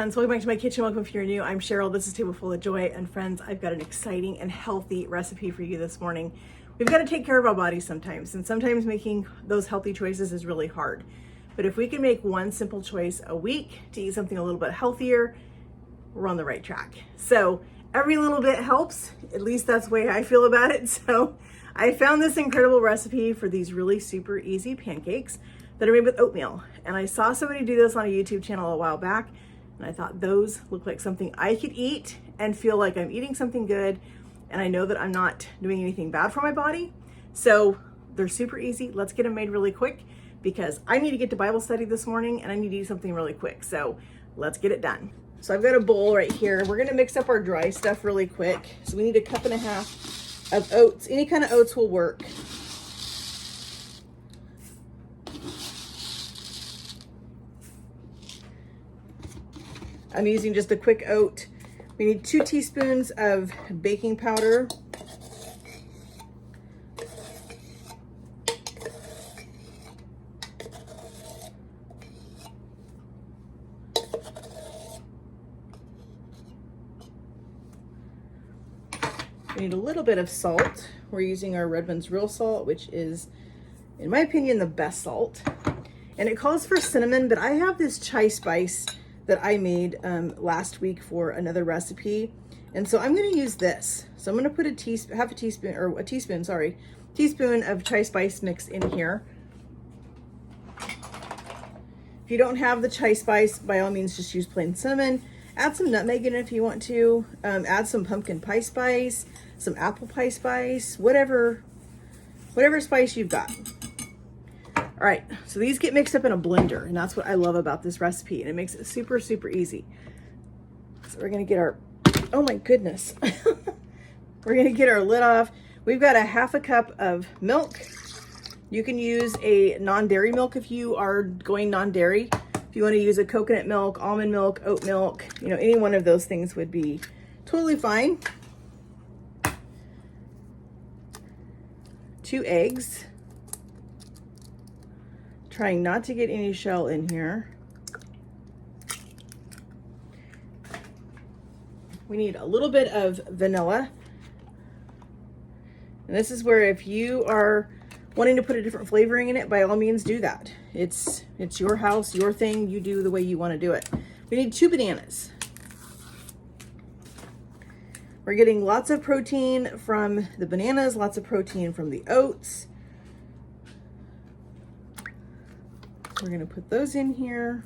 friends, welcome back to my kitchen. Welcome if you're new. I'm Cheryl. This is Table Full of Joy. And friends, I've got an exciting and healthy recipe for you this morning. We've got to take care of our bodies sometimes, and sometimes making those healthy choices is really hard. But if we can make one simple choice a week to eat something a little bit healthier, we're on the right track. So every little bit helps. At least that's the way I feel about it. So I found this incredible recipe for these really super easy pancakes that are made with oatmeal. And I saw somebody do this on a YouTube channel a while back, and I thought those look like something I could eat and feel like I'm eating something good, and I know that I'm not doing anything bad for my body. So they're super easy. Let's get them made really quick because I need to get to Bible study this morning and I need to eat something really quick. So let's get it done. So I've got a bowl right here. We're gonna mix up our dry stuff really quick. So we need 1.5 cups of oats. Any kind of oats will work. I'm using just a quick oat. We need 2 teaspoons of baking powder. We need a little bit of salt. We're using our Redmond's Real Salt, which is, in my opinion, the best salt. And it calls for cinnamon, but I have this chai spice that I made last week for another recipe. And so I'm gonna use this. So I'm gonna put a teaspoon of chai spice mix in here. If you don't have the chai spice, by all means, just use plain cinnamon. Add some nutmeg in it if you want to. Add some pumpkin pie spice, some apple pie spice, whatever spice you've got. All right, so these get mixed up in a blender, and that's what I love about this recipe, and it makes it super, super easy. So we're gonna get our, oh my goodness. We're gonna get our lid off. We've got 1/2 cup of milk. You can use a non-dairy milk if you are going non-dairy. If you wanna use a coconut milk, almond milk, oat milk, you know, any one of those things would be totally fine. 2 eggs. Trying not to get any shell in here. We need a little bit of vanilla. And this is where if you are wanting to put a different flavoring in it, by all means do that. It's your house, your thing, you do the way you want to do it. We need 2 bananas. We're getting lots of protein from the bananas, lots of protein from the oats. We're gonna put those in here.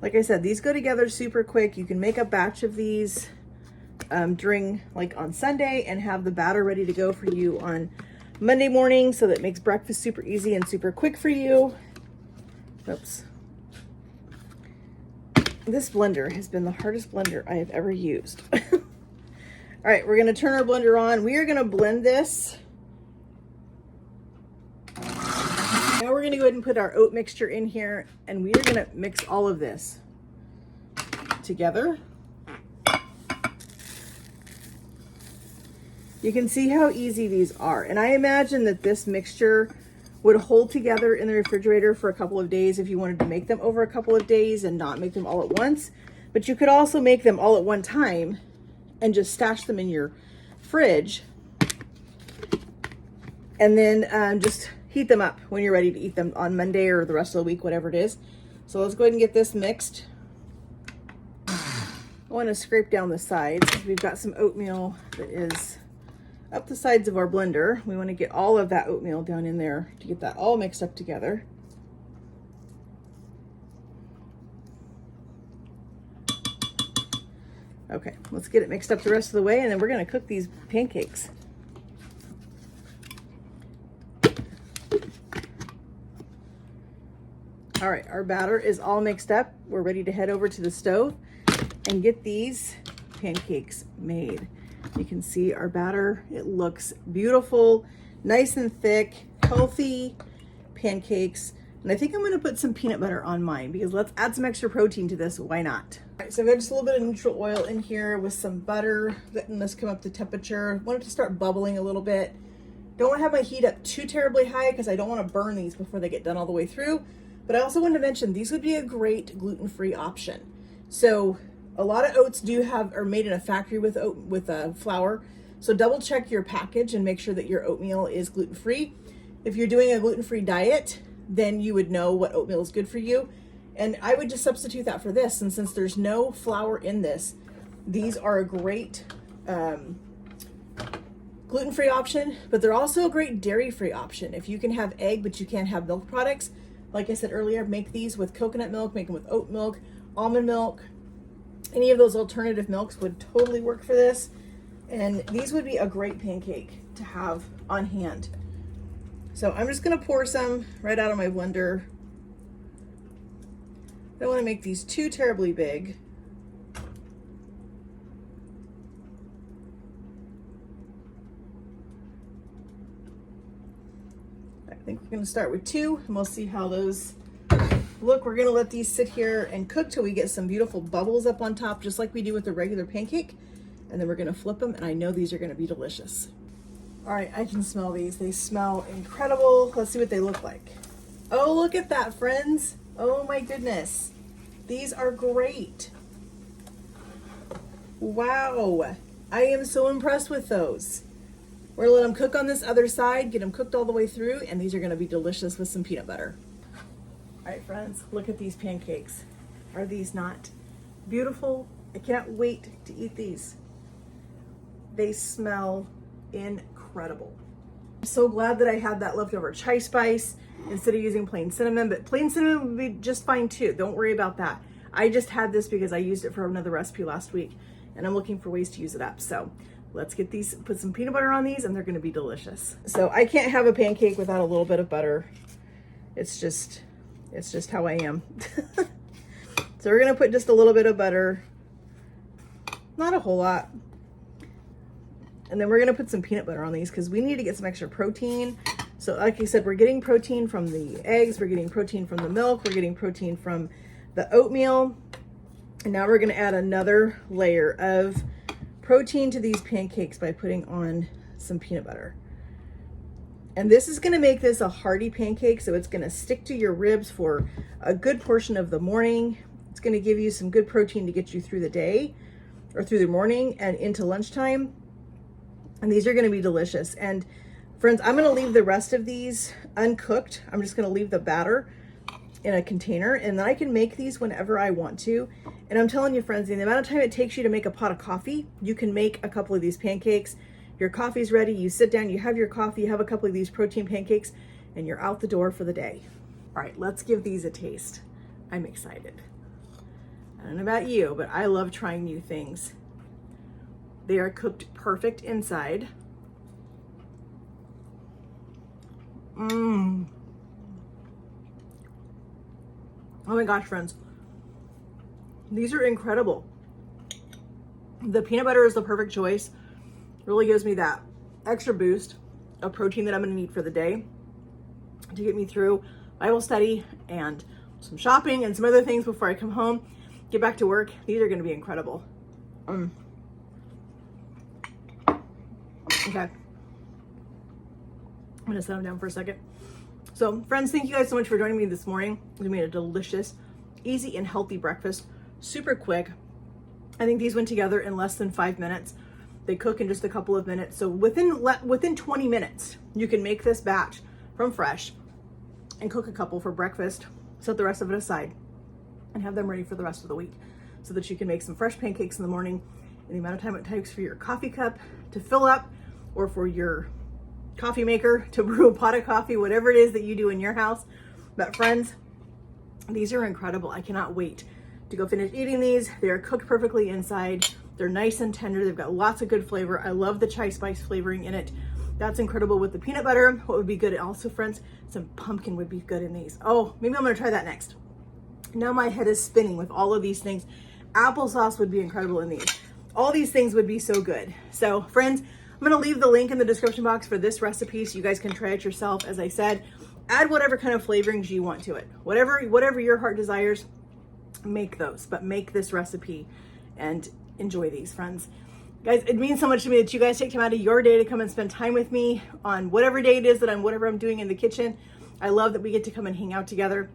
Like I said, these go together super quick. You can make a batch of these during, like on Sunday, and have the batter ready to go for you on Monday morning, so that makes breakfast super easy and super quick for you. Oops. This blender has been the hardest blender I have ever used. All right, we're gonna turn our blender on. We are gonna blend this. Now we're gonna go ahead and put our oat mixture in here, and we are gonna mix all of this together. You can see how easy these are. And I imagine that this mixture would hold together in the refrigerator for a couple of days if you wanted to make them over a couple of days and not make them all at once. But you could also make them all at one time and just stash them in your fridge, and then just heat them up when you're ready to eat them on Monday or the rest of the week, whatever it is. So let's go ahead and get this mixed. I want to scrape down the sides. We've got some oatmeal that is up the sides of our blender. We want to get all of that oatmeal down in there to get that all mixed up together. Okay, let's get it mixed up the rest of the way, and then we're going to cook these pancakes. All right, our batter is all mixed up. We're ready to head over to the stove and get these pancakes made. You can see our batter. It looks beautiful, nice and thick, healthy pancakes. And I think I'm gonna put some peanut butter on mine because let's add some extra protein to this, why not? All right, so I've got just a little bit of neutral oil in here with some butter, letting this come up to temperature. Want it to start bubbling a little bit. Don't wanna have my heat up too terribly high because I don't wanna burn these before they get done all the way through. But I also wanted to mention these would be a great gluten-free option. So a lot of oats are made in a factory with flour. So double check your package and make sure that your oatmeal is gluten-free. If you're doing a gluten-free diet, then you would know what oatmeal is good for you. And I would just substitute that for this. And since there's no flour in this, these are a great gluten-free option, but they're also a great dairy-free option. If you can have egg, but you can't have milk products, like I said earlier, make these with coconut milk, make them with oat milk, almond milk. Any of those alternative milks would totally work for this. And these would be a great pancake to have on hand. So I'm just gonna pour some right out of my blender. I don't wanna make these too terribly big. I think we're gonna start with 2 and we'll see how those look. We're gonna let these sit here and cook till we get some beautiful bubbles up on top, just like we do with the regular pancake. And then we're gonna flip them, and I know these are gonna be delicious. All right, I can smell these. They smell incredible. Let's see what they look like. Oh, look at that, friends. Oh my goodness. These are great. Wow, I am so impressed with those. We're gonna let them cook on this other side, get them cooked all the way through, and these are gonna be delicious with some peanut butter. All right, friends, look at these pancakes. Are these not beautiful? I can't wait to eat these. They smell incredible. I'm so glad that I had that leftover chai spice instead of using plain cinnamon, but plain cinnamon would be just fine too. Don't worry about that. I just had this because I used it for another recipe last week, and I'm looking for ways to use it up. So let's get these, put some peanut butter on these, and they're gonna be delicious. So I can't have a pancake without a little bit of butter. It's just how I am. So we're gonna put just a little bit of butter, not a whole lot. And then we're gonna put some peanut butter on these because we need to get some extra protein. So like I said, we're getting protein from the eggs, we're getting protein from the milk, we're getting protein from the oatmeal. And now we're gonna add another layer of protein to these pancakes by putting on some peanut butter. And this is gonna make this a hearty pancake, so it's gonna stick to your ribs for a good portion of the morning. It's gonna give you some good protein to get you through the day or through the morning and into lunchtime. And these are gonna be delicious. And friends, I'm gonna leave the rest of these uncooked. I'm just gonna leave the batter in a container, and then I can make these whenever I want to. And I'm telling you, friends, the amount of time it takes you to make a pot of coffee, you can make a couple of these pancakes. Your coffee's ready, you sit down, you have your coffee, you have a couple of these protein pancakes, and you're out the door for the day. All right, let's give these a taste. I'm excited. I don't know about you, but I love trying new things. They are cooked perfect inside. Oh my gosh, friends. These are incredible. The peanut butter is the perfect choice. Really gives me that extra boost of protein that I'm gonna need for the day to get me through Bible study and some shopping and some other things before I come home, get back to work. These are gonna be incredible. Okay. I'm gonna set them down for a second. So friends, thank you guys so much for joining me this morning. We made a delicious, easy and healthy breakfast, super quick. I think these went together in less than 5 minutes. They cook in just a couple of minutes. So within 20 minutes, you can make this batch from fresh and cook a couple for breakfast, set the rest of it aside, and have them ready for the rest of the week so that you can make some fresh pancakes in the morning in the amount of time it takes for your coffee cup to fill up or for your coffee maker to brew a pot of coffee, whatever it is that you do in your house. But friends, these are incredible. I cannot wait to go finish eating these. They are cooked perfectly inside. They're nice and tender. They've got lots of good flavor. I love the chai spice flavoring in it. That's incredible with the peanut butter. What would be good also, friends, some pumpkin would be good in these. Oh, maybe I'm gonna try that next. Now my head is spinning with all of these things. Applesauce would be incredible in these. All these things would be so good. So friends, I'm gonna leave the link in the description box for this recipe so you guys can try it yourself. As I said, add whatever kind of flavorings you want to it. Whatever your heart desires, make those, but make this recipe and enjoy these, friends. Guys, it means so much to me that you guys take time out of your day to come and spend time with me on whatever day it is that whatever I'm doing in the kitchen. I love that we get to come and hang out together.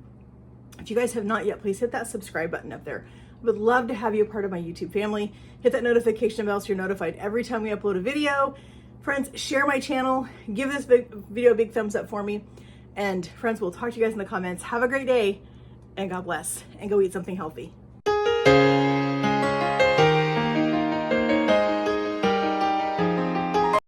If you guys have not yet, please hit that subscribe button up there. I would love to have you a part of my YouTube family. Hit that notification bell so you're notified every time we upload a video. Friends, share my channel. Give this video a big thumbs up for me. And friends, we'll talk to you guys in the comments. Have a great day, and God bless. And go eat something healthy.